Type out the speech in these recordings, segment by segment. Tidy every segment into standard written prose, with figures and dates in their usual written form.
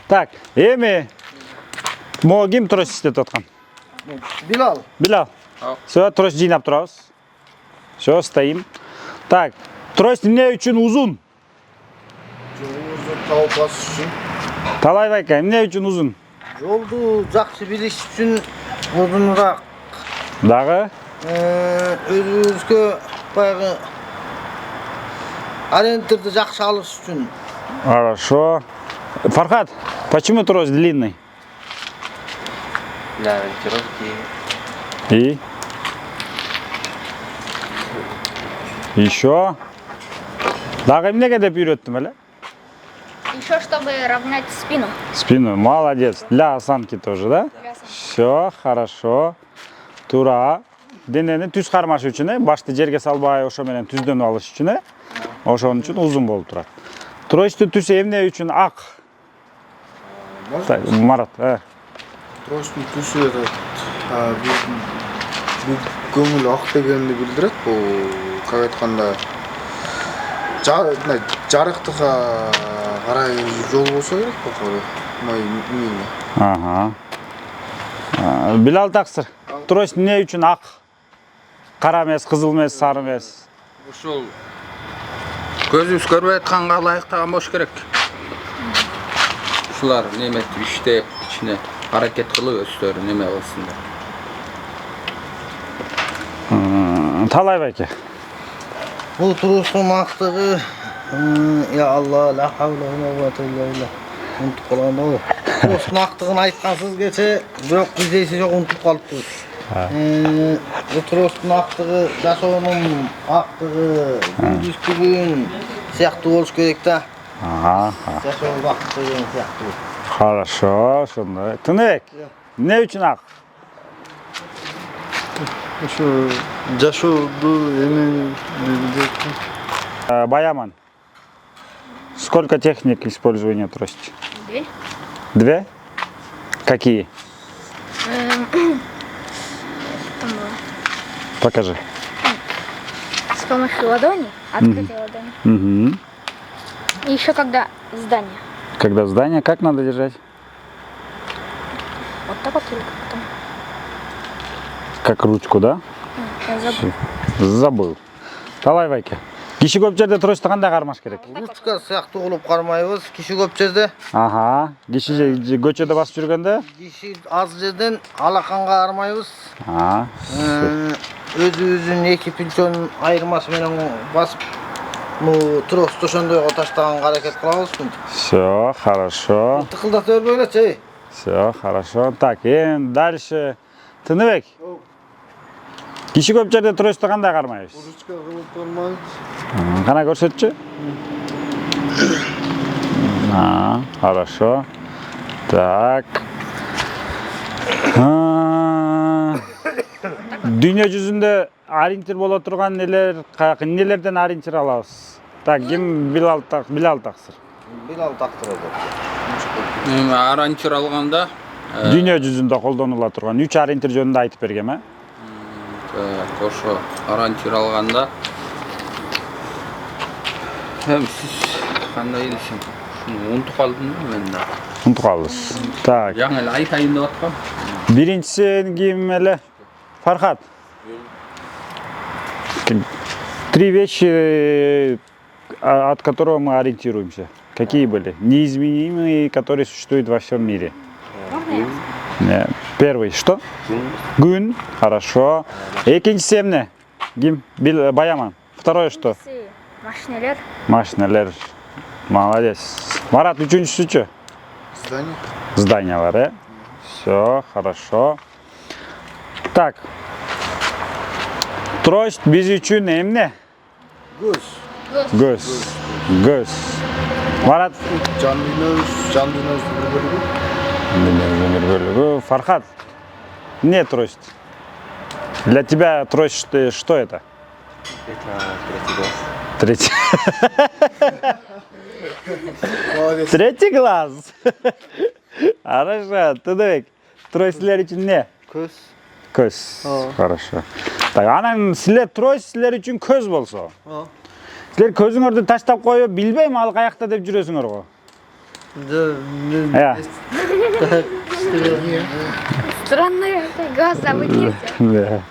Так, эми могу ким трость істеп жатқан? Билал. Билал. Все, трость жинап тұрабыз. Все, стоим. Так, трость не үшін uzun? Жолду тауып басыш үчүн. Талай байка, не үшін uzun? Жолду жакшы билиш үчүн узунураак. Дағы? Өзүбүзгө баягы ориентирди жакшы алыш үчүн. Хорошо. Фархат, почему трость длинный? Для ориентировки. И? Еще? Дағы эмнеге деп үйрөттүм эле? Еще чтобы равнять спину. Спину, молодец. Для осанки тоже, да? Все, хорошо. Тура. Денени түз кармаш үчүн, башты жерге салбай, ошо менен түздөнүп алыш үчүн, ошон үчүн узун болуп турат. Тросту түсү эмне үчүн ак? Так, Марат, Тростун түсү бул көңүл ак дегенди билдирет. Бул как айтканда жарыктыкка карай жол болсо керек болсо. Ага. Билал таксыр. Трост эмне үчүн ак? Кара эмес, кызыл эмес, сары эмес. Ушул көзүбүз көрбөй атканга ылайыктаган болуш керек. Ушулар неметип иштеп, ичине аракет кылып өздөрү неме кылсындар. Талай байке. Бул турустун актыгы я Алла ла хавла ва куввата илля билlah. Унутуп калганда болот. Турустун актыгын айткансыз кече, бирок биз эси жок унутуп калыппыз. Бул турустун актыгы, жашоонун актыгы, күндүзгүн сыяктуу болуш керек да. Жашоо бакыты деген сыяктуу. Хорошо, ошондой. Тыныбек, эмне үчүн ак? Ошо жашоодо эми Баяман. Сколько техник использования трости? Две. Две? Какие? Там было. Покажи. С помощью ладони, открытой ладони. Угу. И еще когда здание. Когда здание, как надо держать? Вот так вот или как там? Как ручку, да? Я забыл. Забыл. Талай байке. Киши көп жерде трости кандай кармаш керек? Ручка сыяктуу кылып кармайбыз. Киши көп жерде, Киши көчөдө басып жүргөндө? киши аз жерден алаканга кармайбыз. Өзүбүздүн эки пинчонун айырмасы менен басып, тросту ошондойго таштаганга аракет кылабыз. Все, хорошо. Тыкылдата бербөйлөчү. Все, хорошо. Так, дальше. Тыныбек. Киши көп жерде трости кандай кармайбыз? ручка кылып кармайбыз. Кана көрсөтчү. Хорошо. Так. Дүйнө жүзүндө ориентир боло турган нелерден ориентир алабыз? Так, ким Билал таксыр. Билал тактырады. Эми ориентир алганда Дүйнө жүзүндө колдонула турган 3 ориентир жөнүндө айтып бергем, ошо ориентир алганда сиз кандай десем, унутуп калдым мен да. Унутуп калдыңыз. Так. Жаңы эле айтайын деп аткам. Биринчиси ким эле? Фархат. 3 вещи, от которого мы ориентируемся. Какие были? Неизменимые, которые существуют во всем мире. Нет. Первый что? Гүн. Хорошо. Экинчиси эмне? Ким? Баяман. Второе что? Машинелер. Машинелер. Молодец. Марат, үчүнчүсүчү? Здание. Зданиялар, Все, хорошо. Так. Трость биз үчүн эмне? Көз. Марат. Жан дүйнөбүз Bir bölümü. Фархат. Не трость? Для тебя трость что это? Третий глаз. Третий глаз. Хорошо. Тудовик. Тростьлер үчүн не? Көз. Хорошо. Так, анан силер трость силер үчүн көз болсо. Силер көзүңөрдү таштап коюп, билбейм ал каякта деп жүрөсүңөр го. Ya. Странно, это газ забыть нельзя.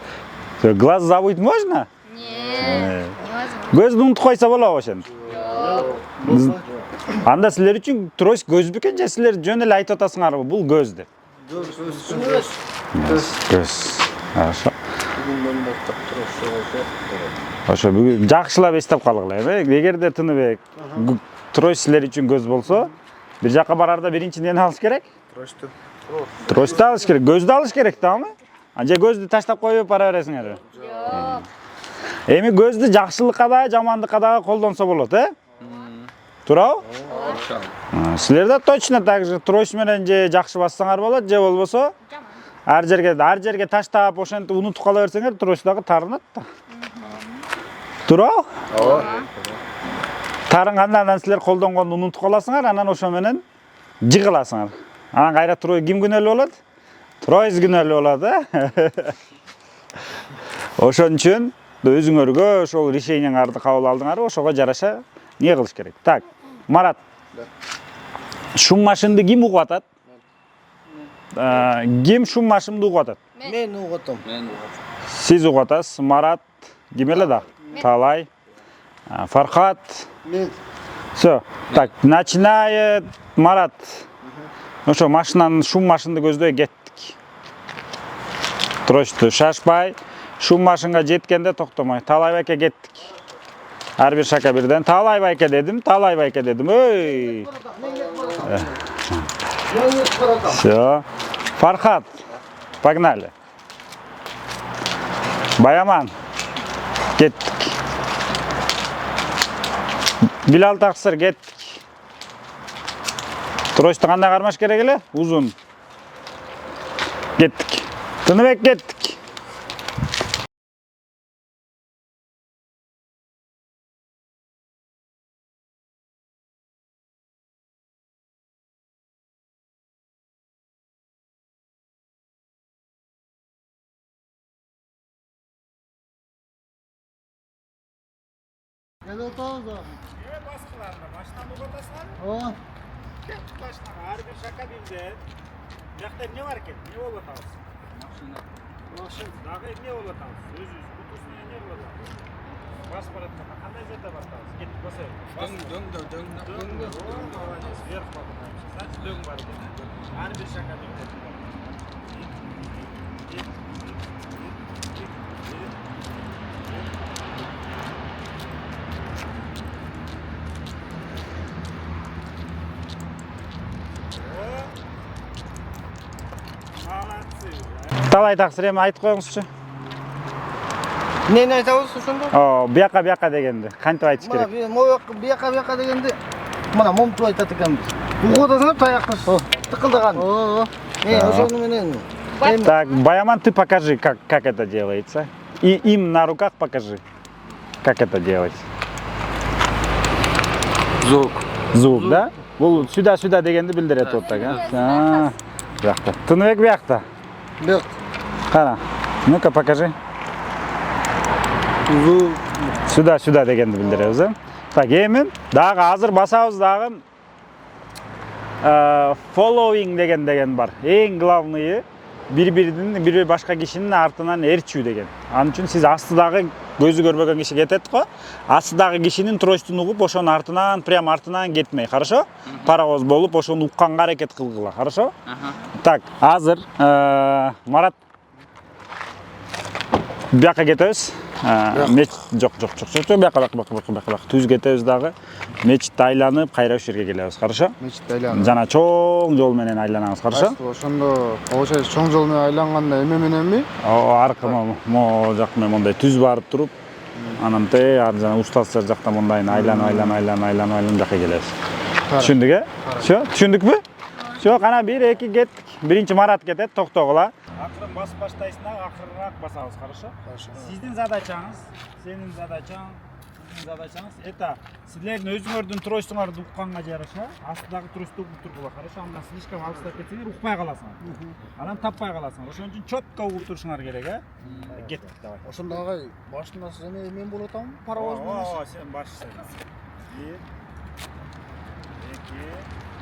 Да. Глаз забыть можно? Нет, невозможно. Көзді ұмытып қойса болады ошен. Анда сілер үшін трость көз бекен, же сілер жөн эле айтып атасыңар бұл көзді. Көз. Хорошо. Ошо бүгүн жакшылап эстеп калгыла эми. Эгерде Тыныбек трость силер үчүн көз болсо, бир жака барарда биринчи нени алыш керек? Трошту. Тросту алыш керек, көздү алыш керек таамы? Же көздү таштап коюп бара бересиңер? Жок. Эми көздү жакшылыкка да, жамандыкка да колдонсо болот, Туурабы? Силер да точно так же трость менен же жакшы бассаңар болот, же болбосо ар жерге таштап ошентип унутуп кала берсеңер, трость дагы тарынат да. Туурабы? Ооба. Тарынгандан силер колдонгонду унутуп каласыңар, анан ошо менен жыгыласыңар. Анан кайра ким күнөөлүү болот? Трость күнөөлүү болот, Ошон үчүн өзүңөргө ошол решениеңарды кабыл алдыңар, ошого жараша не кылыш керек. Так, Марат. Шум машинды ким угуп атат? Ким шум машинды угуп атат? Men uğutum. Сиз угуп атасыз, Марат, ким эле да? Талай, Фархат. Мен. Всё. Так, начинает Марат. Ошо машинаны, шум машинды көздөй кеттик. Тросту шашпай, шум машинга жеткенде токтомой. Талай байке кеттик. Ар бир шака бирден Талай байке дедим. Ой. Всё. Фархат. Погнали. Баяман. Кеттик. Билал Таксыр кеттик. Тросту кандай кармаш керек эле? Узун. Кеттик. Тыныбек кеттик. Gel oturalım da. Баскыларда машинаны угатасыңар. Ооба. Кет машинага ар бир шака бирден. Бияқта эмне бар экен? Эмне болуп атабыз? Машина. Машина. Дагы эмне болуп атабыз? Өзүбүз кутусуна эмне болуп атабыз? Басып баратканда кандай жерде баратабыз? Кеттик басайбыз. Молодец, вверх поднимаемся. Значит, дөң бар экен. Ар бир шака бирден. Талай Таксыр эми айтып коюңузчу. Neni aytabыз ошондо? Бияка дегенди. Кантип айтыш керек? Бияка дегенде мына момтуп айтат экенбиз. Угуп атасыңар таякты. Тыкылдаган. Ошону менен. Так, Баяман, ты покажи, как это делается. И им на руках покажи, как это делать. Звук, да? Бул сюда дегенди билдирет вот так, Бияқта. Тыныбек бияқта. Бияк. Кана. Ну-ка покажи. Сюда дегенди билдиребиз, Так, эми дагы азыр басабыз дагы following деген бар. Эң главный бири башка кишинин артынан ээрчүү деген. Анын үчүн сиз астыдагы көзү көрбөгөн киши кетет го. Астыдагы кишинин тростун угуп, ошонун артынан, прямо артынан кетмей, хорошо? Паровоз болуп, ошону укканга аракет кылгыла, хорошо? Так, азыр Марат бияка кетебиз. Жок. Бияка. Түз кетебиз дагы. Мечитти айланып, кайра ушул жерге келебиз, хорошо? Мечитти айланып. Жана чоң жол менен айланабыз, хорошо? Ошондо получается чоң жол менен айланганда эме мененби? Аркы могу жак менен мондай түз барып туруп, анан ар жана устаздар жакта мондай айланып жакка келебиз. Түшүндүк, Всё, түшүндүкпү? Всё, кана 1-2 кеттик. Биринчи Марат кетет, токтогула. Акырын басып баштайсың, акырыраак басабыз, хорошо? Сиздин задачаңыз, сенин задачаң, это силердин өзүңөрдүн тростуңарды укканга жараша, астыдагы тросту угуп тургула, хорошо? Андан слишком алыстап кетсеңер укпай каласыңар. Анан таппай каласыңар. Ошон үчүн четко угуп турушуңар керек, Кеттик, давай. Ошондо агай башында сене мен болуп атам, паровоз менен. Сен башчысың. 1 2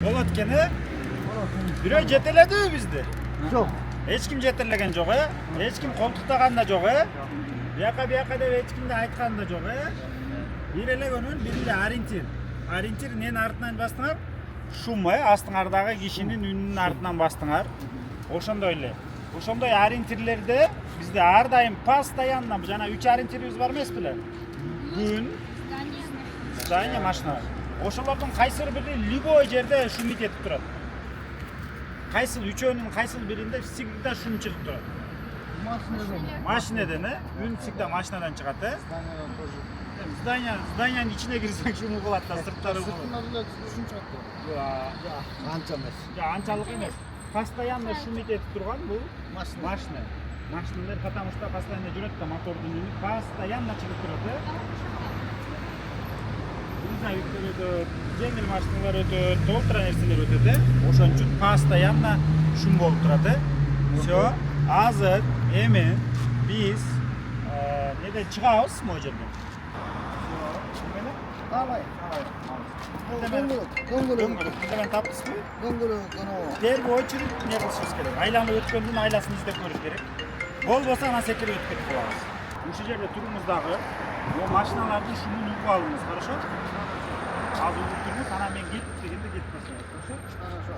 Болот kene. Biri jeteledi bizdi. Yok. Hech kim jeterlagan yo'q, hech kim qo'ltiqtagan da yo'q, bu yoqqa deb hech kimni aytgan da yo'q. Birelegonun birinde oриентир. Oриентир neni артынан бастыңар? Шум, астыңардағы кишинин үнүнүн артынан бастыңар. Ошондой эле. Ошондой ориентирлерде бизде ар дайым постоянно жана 3 ориентирибиз бар эмес беле? Күн, здание, машина. Ошолордун кайсыр бири любой жерде шумит этип турат. Кайсыл үчөөнүн кайсыл биринде всегда шум чыгып турат. Машинадан, үн всегда машинадан чыгат, Зданиянын ичине кирсең шум угулат да, сырттары угулат. Anca emez. Анчалык эмес. Постоянно шумит этип турган бул машина. Машиналар потому что постоянно жүрөт да, мотордун үнү постоянно чыгып турат, Грузовиктер өтөт, жеңил машиналар өтөт, толтура нерселер өтөт, ошон үчүн постоянно шум болуп турат, Всё, азыр эми биз неде чыгабыз могу жерден. Давай. Дөңгөлөк таптызбы? Дөңгөлөк. Первый очередь не кылышыбыз керек. Айланып өткөндүн айласын издеп көрүш керек. Болбосо ана секирип өтүп кетип калабыз. Ушул жерде туруңуз дагы. Бул машиналардын шумун угуп алыңыз, хорошо? Азыр угуп туруңуз, анан мен кетип дегенде кетип баштайбыз, хорошо?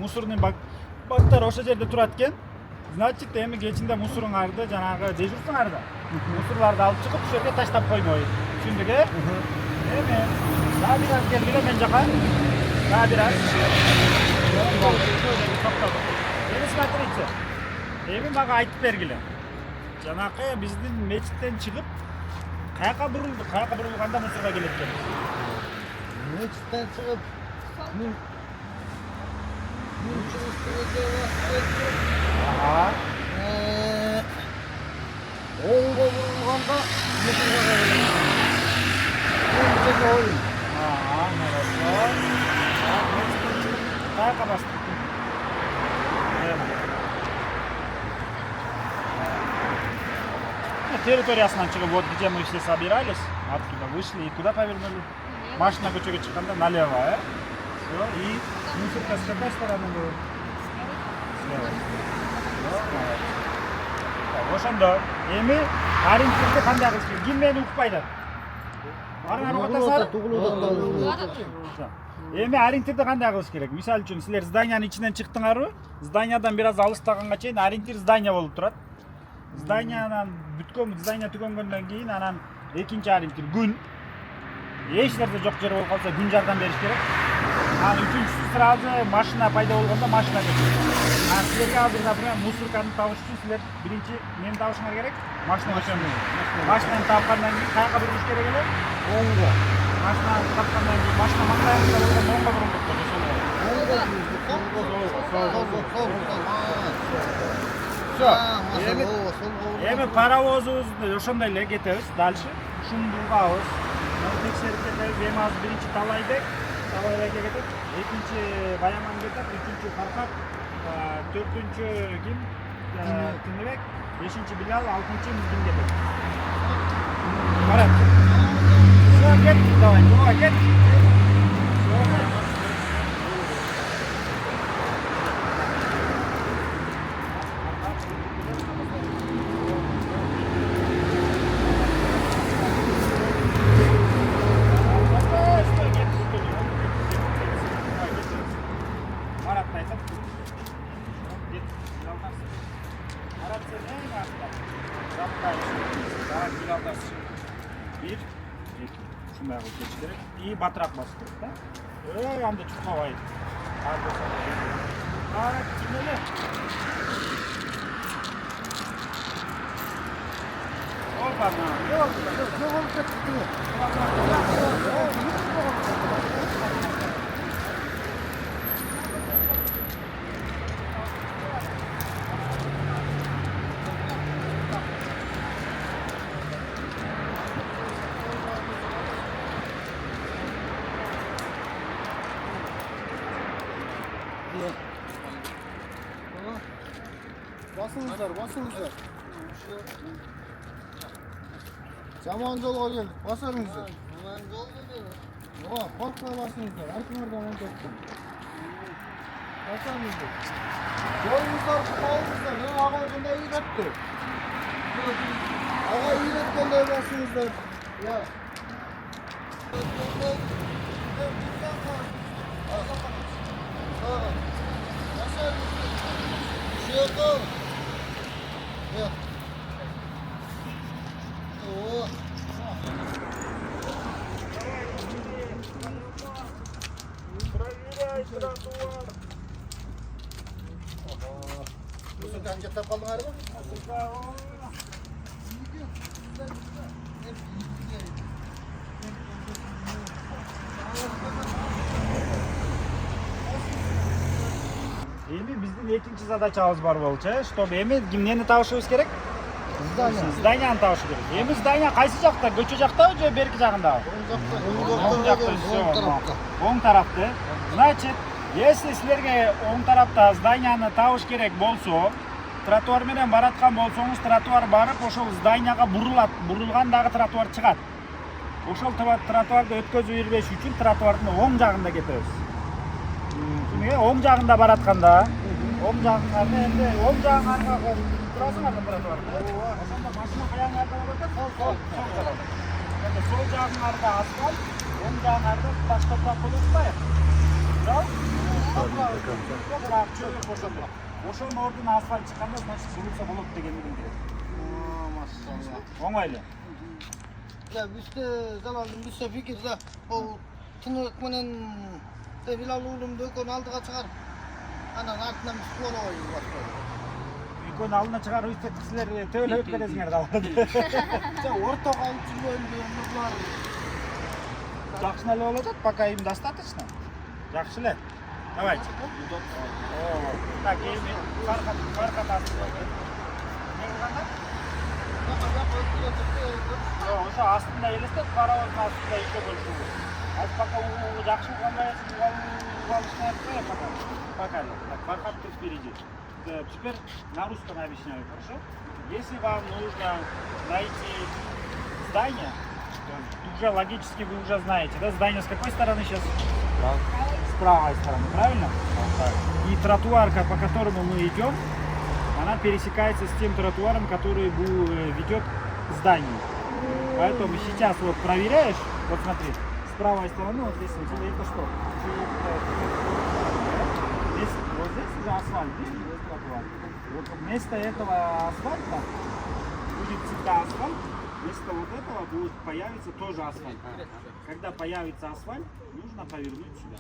мусорный бактар ошол жерде турат экен. Значит, эми кечинде мусоруңарды жанагы дежурсуңарды. Мусорларды алып чыгып ошол жерге таштап коймой. Түшүндүк, Эми дагы бир аз келгиле мен жака. Дагы бир аз. Эми смотрите. Эми мага айтып бергиле. Жанакы биздин мечиттен чыгып каяка бурулду? Каяка бурулганда мусорго келет экенбиз? Mecitten çıkıp Aha. Oğulga vurulganda mısırga verelim. Oyun. Aha, kayaka bastık. Территориясынан чыгып, вот где мы все собирались, оттуда вышли и туда повернули. Машина көчөгө чыкканда налево, Все, и мусорка с какой стороны была? Слева. Ошондо эми ориентирди кандай кылыш керек? Ким мени укпайт? Арыңар угатасыздар? Эми ориентирди кандай кылыш керек? Мисалы үчүн силер зданиянын ичинен чыктыңарбы? Зданиядан бир аз алыстаганга чейин ориентир здания болуп турат. Зданиядан бүткөн, здания түгөнгөндөн кийин анан экинчи ориентир күн. Эч нерсе жок жер болуп калса күн жардам бериш керек. Анан үчүнчүсү сразу машина пайда болгондо машина көчөт. Анан силерге азыр, например, мусорканы табыш үчүн силер биринчи эмни табышыңар керек? Машина көчөмү. Машинаны тапкандан кийин каяка буруш керек эле? Oğulga. Машинаны тапкандан кийин машина маңдайында болгондо оңго буруп кетет. Эми паровозубузду ошондой эле кетебиз. Дальше шум булгабыз. Текшерип кетебиз. Эми азыр биринчи Талайбек кетет. Экинчи Баяман кетет. Үчүнчү Фархат. Төртүнчү ким? Тыныбек. Бешинчи Билал. Алтынчы Мизгин кетет. Барат. Всё, кет. Давай, кет. Шундай кылып кетиш керек. И батыраак басыш керек да. Анда чукпабай. Ким эле? Опа, жоголуп кетти. Basınızlar. Zaman yolga geldik. Basarınızlar. Hemen yol dedi. Korkma basınızlar. Arkanlardan onu tuttum. Basarınızlar. Yolunuzlar, kutmalınızlar. Ne ağabeyinde iyi etti. Ağa iyi etkende basınızlar. Ya. Basarınızlar. Ya. Oo. Проверяй тротуар. Musun kanka tapalım harbi? Эми биздин экинчи задачабыз бар болчу, чтобы эми эмнени табышыбыз керек? Зданияны табыш керек. Эми здания кайсы жакта? Көчө жактабы же берки жагындабы? Оң жакта. Оң тарапта. Значит, если силерге оң тарапта зданияны табыш керек болсо, тротуар менен бараткан болсоңуз, тротуар барып, ошол зданияга бурулат. Бурулган дагы тротуар чыгат. Ошол тротуарды өткөзүп бербеш үчүн тротуардын оң жагында кетебиз. Оң жагында баратканда, оң жагыңарды энди оң жагыңарга турасыңар тротуарда. Ошондо машина каяңарда болот экен? Сол жагында. Энди сол жагыңарда асфальт, оң жагыңарда таш топурак болот да. Жок? Ошонун ордуна асфальт чыкканда, значит, булса болот дегенди билдирет. Maşallah. Оңойлуу. Ya bizde zalalım bizde fikirde o tınık menen Bilal oğlum dökön aldığa çıkar. Anan артынан biz kola oyun başlıyor. Экөөнү алдына чыгарып үстөп кисилер төөлөп бересиңер да. Ортаға алып жүргөн бұлар. Жакшы эле болуп атат, пока им достаточно. Жакшы эле. Давайте. Так, эми фаркат астына. Не кылганда? Ошо астында элестет, паровоздун астында ишке бөлүшүү. Азыр пока жакшы кылгандай алышмай пока. Пока. Так, фаркат впереди. Теперь на русском объясняю, хорошо? Если вам нужно найти здание, то уже логически вы уже знаете, да? Здание с какой стороны сейчас? С правой стороны, правильно? И тротуарка, по которому мы идем, она пересекается с тем тротуаром, который ведет к зданию. Поэтому сейчас вот проверяешь, вот смотри, с правой стороны, вот здесь вот, это что? Здесь, вот здесь уже асфальт, видишь? Вот вместо этого асфальта будет всегда асфальт, вместо вот этого будет появиться тоже асфальт. Когда появится асфальт, нужно повернуть сюда.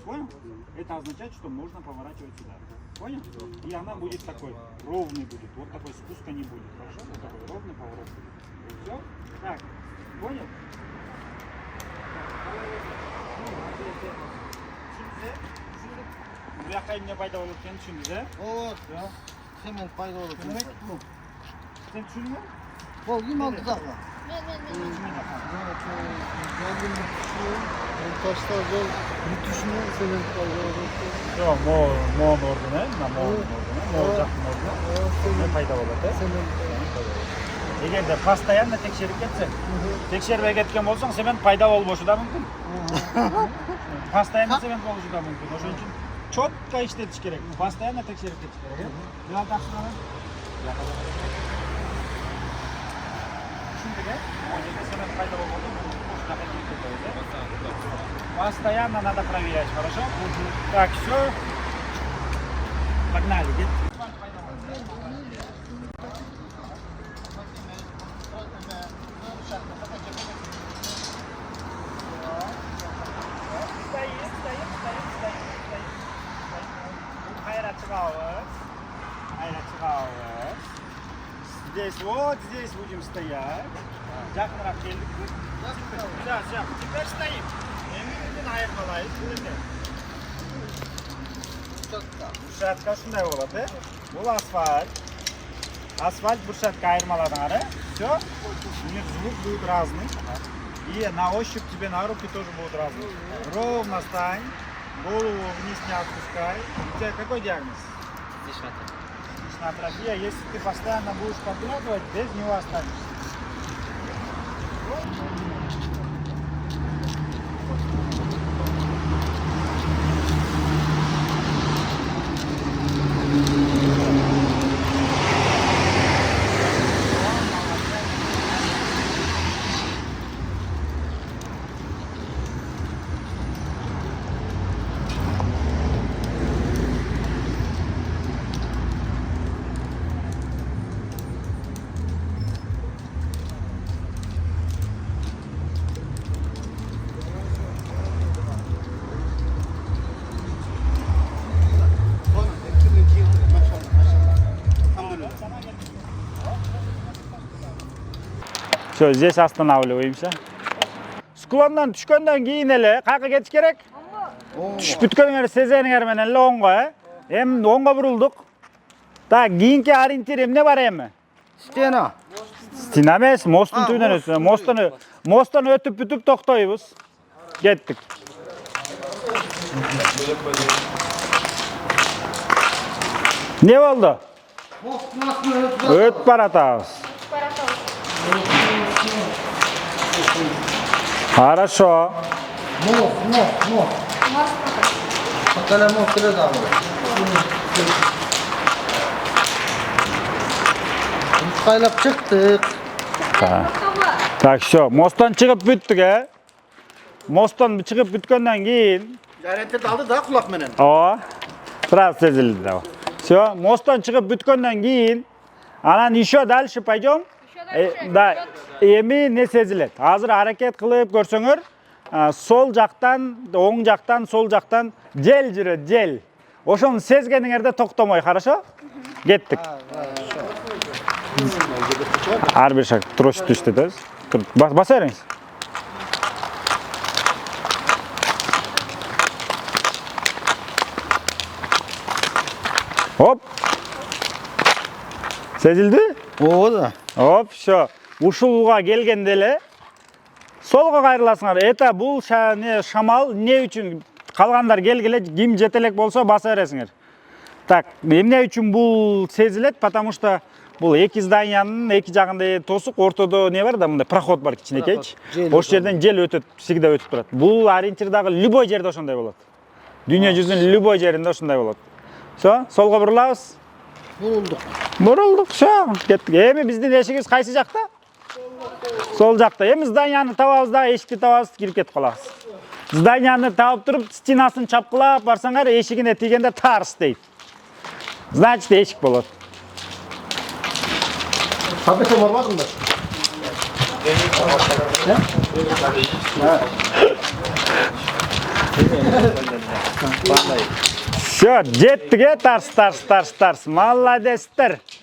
Понял? Это означает, что можно поворачивать сюда. Понял? И она будет такой, ровный будет, вот такой спуска не будет. Хорошо? Вот такой ровный поворот будет. Все? Так, понял? Bu yoqqa imne paydo bo'layotgan tushundingiz a? Evet. Sement payda olur. Sen tushundingmi? Bol kim aldı da? Taşlar yol bitişine sement payda olur. Yo'q, mo'ni o'rnini, mo'ni o'rnini, mo'jaqni o'rnini paydo bo'ladi. Agarda постоянно tekshirib ketsa, tekshirmay ketgan bo'lsang, sement paydo bo'lishi da mumkin. Постоянно sement bo'lishi da mumkin. O'shuning uchun четко ishlatish kerak. Постоянно tekshirib ketish kerak. Yo'q, yaxshimi? Tushundingmi? Agar sement paydo bo'ldi, постоянно надо проверять, хорошо? Так, все. Погнали. Здесь, вот здесь будем стоять. Жақынырақ келдік. Все, теперь стоим. Емін айырмалайық. Брусчатка ушундай болады. Бұл асфальт. Асфальт брусчатка айырмаладың. Все. У них звук будет разный. И на ощупь тебе на руки тоже будут разные. Ровно стань. Голову вниз не отпускай. У тебя какой диагноз? Дишная атрофия. Если ты постоянно будешь подглядывать, без него останешься. Все, здесь останавливаемся. Склондан түшкөндөн кийин эле кайка кетиш керек? Түшүп бүткөнүңөр сезениңер менен эле оңго, Эми оңго бурулдук. Так, кийинки ориентир эмне бар эми? Stena. Стена эмес, мосттун түбүнөн өтүп. Мосттон өтүп бүтүп токтойбуз. Кеттик. Не болду? Өтүп баратабыз. Хорошо. Мост. Поколе мост рядом. Кайлап чыктык. Так, все. Мосттон чыгып бүттүк, Мосттон чыгып бүткөндөн кийин Jarenttirdi aldı da kulak menen. O. Sırası sezildi de o. Все, mosttan çıkıp bütkönden keyin anan еще дальше пойдем. Да, эми не сезилет. Азыр аракет кылып көрсөңөр, сол жактан, оң жактан, сол жактан жел жүрөт, жел. Ошону сезгениңерде токтомой, хорошо? Кеттик. Ар бир шаг трош түштү да. Баса бериңиз. Хоп. Сезилди? O da. Хоп, все. Ушулга келгенде эле солго кайрыласыңар. Это бул шамал эмне үчүн? Калгандар келгиле, ким жетелек болсо баса бересиңер. Так, эмне үчүн бул сезилет? Потому что бул эки зданиянын эки жагында тосук, ортодо не бар да, мындай проход бар кичинекейчи. Ошол жерден жел өтөт, всегда өтүп турат. Бул ориентирдагы любой жерде ошондой болот. Дүйнө жүзүнүн любой жеринде ошондой болот. Все, солго бурулабыз. Бурулдук, все, кеттик. Эми биздин эшигибиз кайсы жакта? Сол жакта. Эми зданияны табабыз да, эшикти табабыз, кирип кетип калабыз. Зданияны таап туруп, стенасын чапкылап барсаңар, эшигине тийгенде тарс дейт. Значит, эшик болот. Tapete varmadın mı? Все, жеттик, тарс. Молодецтер.